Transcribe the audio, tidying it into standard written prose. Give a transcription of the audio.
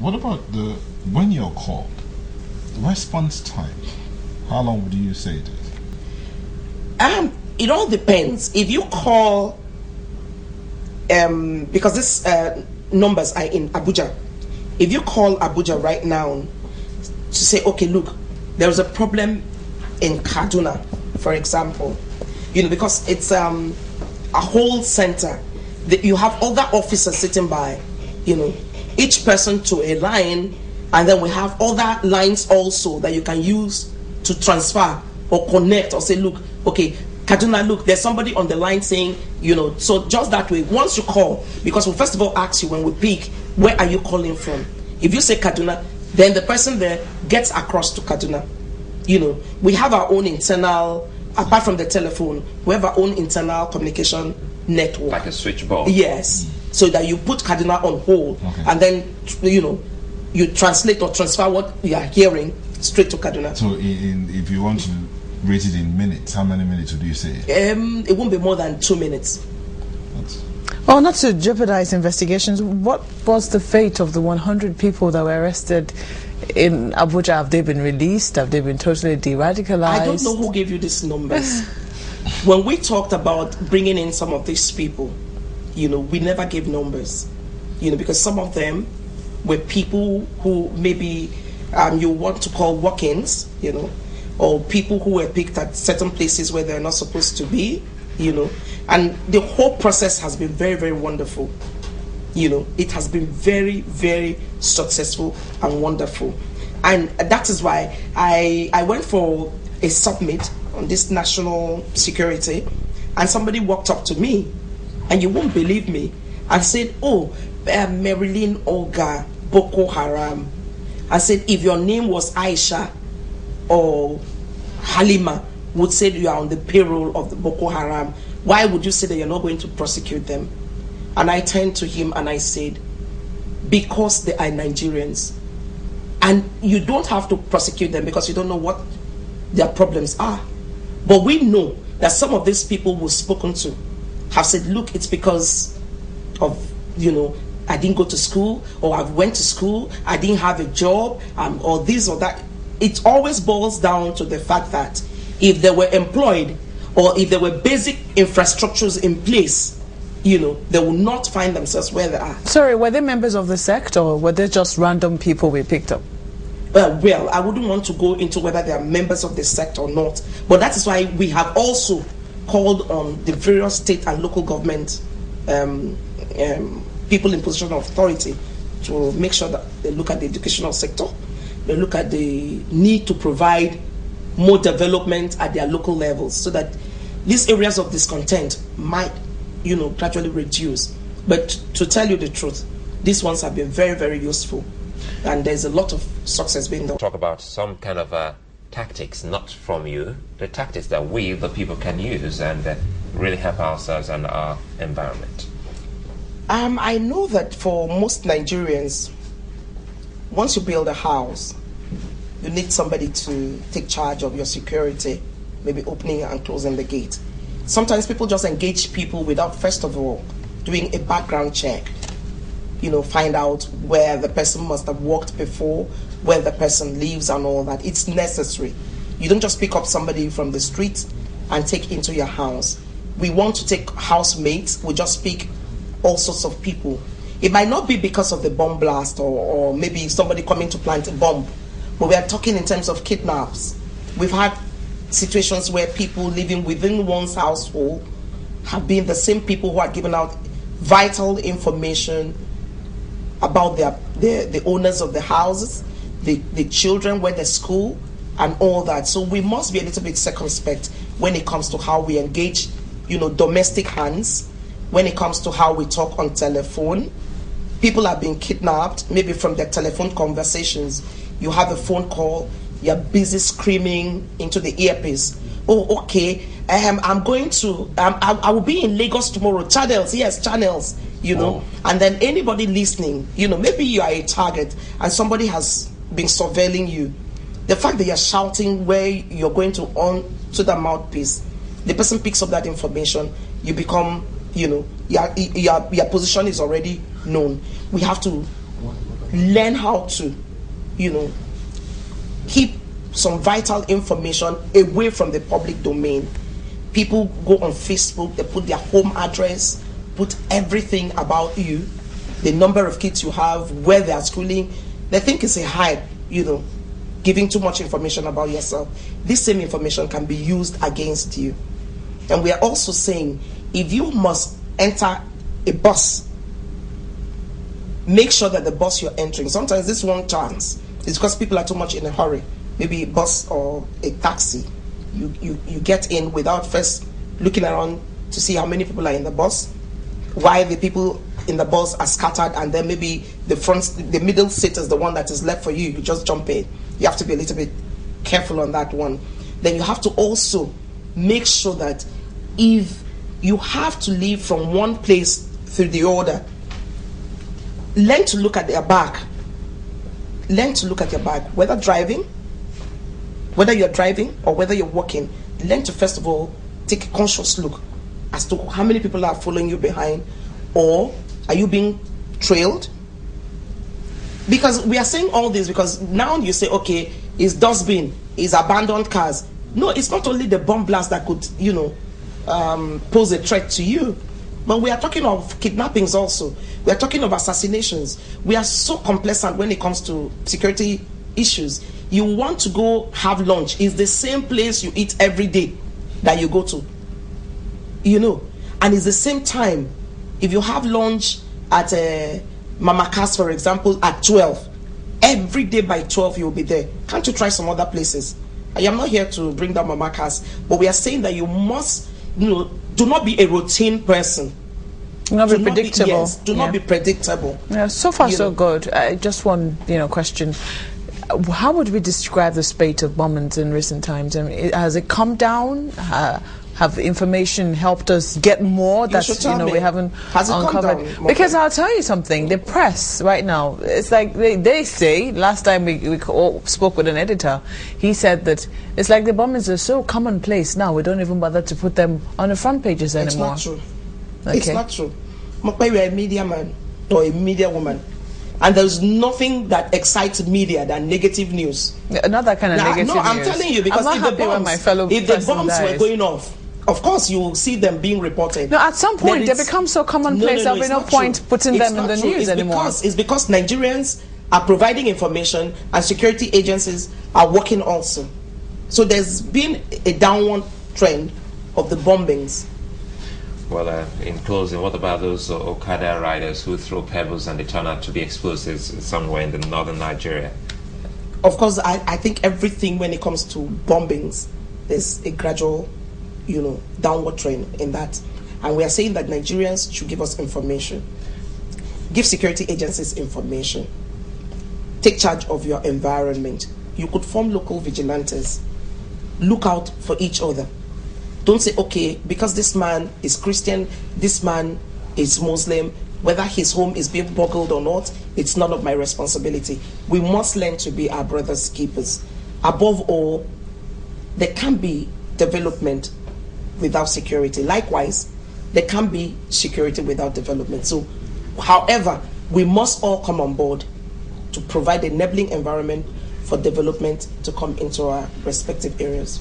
What about when you're called, the response time? How long would you say it is? It all depends. If you call, because these numbers are in Abuja. If you call Abuja right now to say, okay, look, there is a problem in Kaduna, for example, because it's a whole center. You have other officers sitting by, each person to a line, and then we have other lines also that you can use to transfer or connect or say, look, okay, Kaduna, look, there's somebody on the line saying, so just that way, once you call, because we first of all ask you when we pick, where are you calling from? If you say Kaduna, then the person there gets across to Kaduna. We have our own internal, apart from the telephone, we have our own internal communication network. Like a switchboard? Yes. So that you put Kaduna on hold, okay, and then, you translate or transfer what you are hearing straight to Kaduna. So if you want to rate it in minutes, how many minutes would you say? It won't be more than 2 minutes. Oh, not to jeopardize investigations, what was the fate of the 100 people that were arrested in Abuja? Have they been released? Have they been totally de-radicalized? I don't know who gave you these numbers. When we talked about bringing in some of these people, we never gave numbers, because some of them were people who maybe you want to call walk-ins, or people who were picked at certain places where they're not supposed to be, and the whole process has been very, very wonderful. It has been very, very successful and wonderful. And that is why I went for a summit on this national security, and somebody walked up to me, and you won't believe me, and said, oh, Marilyn, Ogar, Boko Haram. I said, if your name was Aisha or Halima, would say you are on the payroll of the Boko Haram, why would you say that you're not going to prosecute them? And I turned to him and I said, because they are Nigerians. And you don't have to prosecute them because you don't know what their problems are. But we know that some of these people we've spoken to have said, look, it's because of, I didn't go to school, or I went to school, I didn't have a job, or this or that. It always boils down to the fact that if they were employed, or if there were basic infrastructures in place, they will not find themselves where they are. Sorry, were they members of the sect, or were they just random people we picked up? Well, I wouldn't want to go into whether they are members of the sect or not, but that is why we have also called on the various state and local government people in position of authority to make sure that they look at the educational sector, they look at the need to provide more development at their local levels so that these areas of discontent might, gradually reduce. But to tell you the truth, these ones have been very, very useful, and there's a lot of success being done. Talk about some kind of tactics, not from you, the tactics that we, the people, can use and really help ourselves and our environment. I know that for most Nigerians, once you build a house, you need somebody to take charge of your security, maybe opening and closing the gate. Sometimes people just engage people without, first of all, doing a background check. Find out where the person must have worked before, where the person lives and all that. It's necessary. You don't just pick up somebody from the street and take into your house. We want to take housemates. We just pick all sorts of people. It might not be because of the bomb blast or maybe somebody coming to plant a bomb, but we are talking in terms of kidnaps. We've had situations where people living within one's household have been the same people who are giving out vital information about the owners of the houses, the children, where they school, and all that. So we must be a little bit circumspect when it comes to how we engage, domestic hands, when it comes to how we talk on telephone. People are being kidnapped, maybe from their telephone conversations. You have a phone call, you're busy screaming into the earpiece. Oh, okay, I'm going to, I will be in Lagos tomorrow. Channels, yes, channels, Oh. And then anybody listening, maybe you are a target and somebody has been surveilling you. The fact that you're shouting where you're going to on to the mouthpiece, the person picks up that information, you become, your position is already known. We have to learn how to, keep some vital information away from the public domain. People go on Facebook, they put their home address, put everything about you, the number of kids you have, where they are schooling. They think it's a hype, giving too much information about yourself. This same information can be used against you. And we are also saying, if you must enter a bus, make sure that the bus you're entering, sometimes this one chance is because people are too much in a hurry, maybe a bus or a taxi, you get in without first looking around to see how many people are in the bus, why the people in the bus are scattered, and then maybe the middle seat is the one that is left for you. You just jump in. You have to be a little bit careful on that one. Then you have to also make sure that if you have to leave from one place through the other, learn to look at their back. Learn to look at your back, whether you're driving or whether you're walking. Learn to first of all take a conscious look as to how many people are following you behind, or are you being trailed? Because we are saying all this because now you say, okay, it's dustbin, it's abandoned cars. No, it's not only the bomb blast that could, pose a threat to you, but we are talking of kidnappings also. We are talking of assassinations. We are so complacent when it comes to security issues. You want to go have lunch, it's the same place you eat every day that you go to. And it's the same time. If you have lunch at Mama Cass, for example, at 12, every day by 12 you'll be there. Can't you try some other places? I am not here to bring down Mama Cass, but we are saying that you must, do not be a routine person. Do not be predictable. Do not be predictable. Yeah, so far so good. Just one, question. How would we describe the spate of bombings in recent times? I mean, has it come down? Have information helped us get more that we haven't uncovered? Because I'll tell you something, the press right now, it's like they say, last time we all spoke with an editor, he said that it's like the bombings are so commonplace now, we don't even bother to put them on the front pages anymore. It's not true. Okay. It's not true. Mokpe, you're a media man or a media woman, and there's nothing that excites media than negative news. Not that kind of negative news. No, I'm telling you, because if the bombs were going off, of course you will see them being reported. No, at some point they become so commonplace there'll be no point putting them in the news anymore. It's because Nigerians are providing information and security agencies are working also. So there's been a downward trend of the bombings. Well, in closing, what about those Okada riders who throw pebbles and they turn out to be explosives somewhere in the northern Nigeria? Of course, I think everything when it comes to bombings, there's a gradual downward trend in that. And we are saying that Nigerians should give us information. Give security agencies information. Take charge of your environment. You could form local vigilantes. Look out for each other. Don't say, okay, because this man is Christian, this man is Muslim, whether his home is being burgled or not, it's none of my responsibility. We must learn to be our brother's keepers. Above all, there can be development without security. Likewise, there can be security without development. So, however, we must all come on board to provide an enabling environment for development to come into our respective areas.